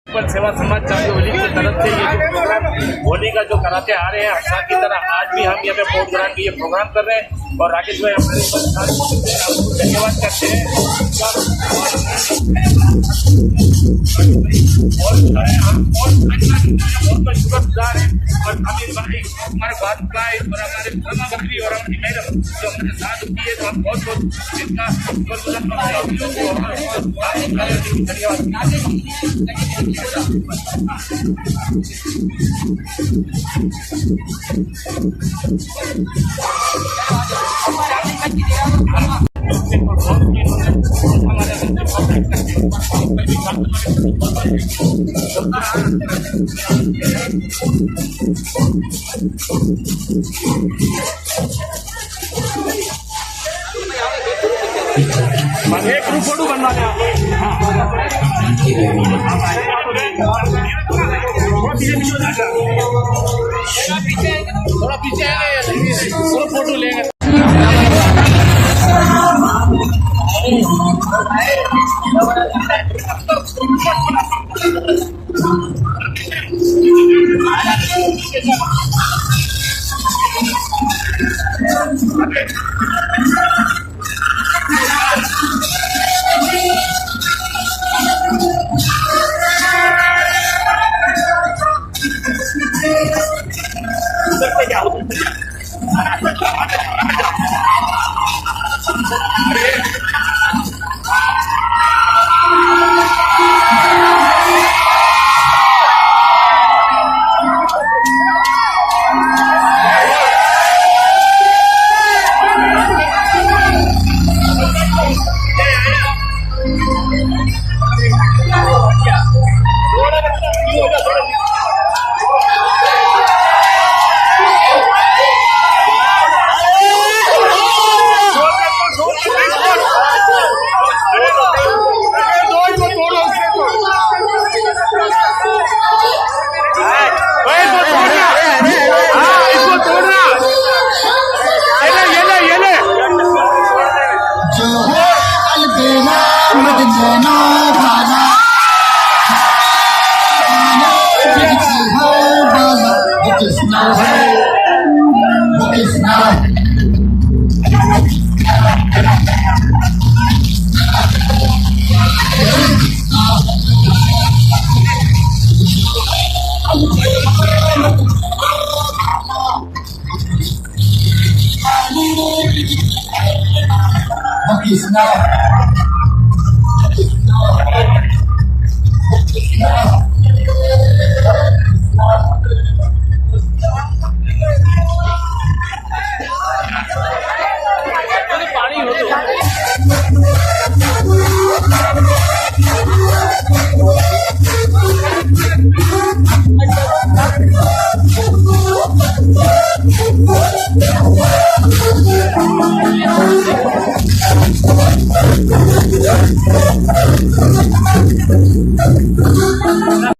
पर सेवा समाज चांदी होली की तरफ से ये जो प्रोग्राम होली का जो कराते आ रहे हैं हर की तरह आज भी हम यहाँ पे पोर्ट ग्राउंड में ये प्रोग्राम कर रहे हैं और राकेश भाई हमारे धन्यवाद करते हैं और शुक्रगुजार है और हमारे बाद भाई और हमारे ब्रह्मा बकरी और हमारी मैडम जो हमारे साथ होती है तो हम बहुत बहुत इसका एक ग्रुप फोटो बनवा थोड़ा पीछे आएगा फोटो लेंगे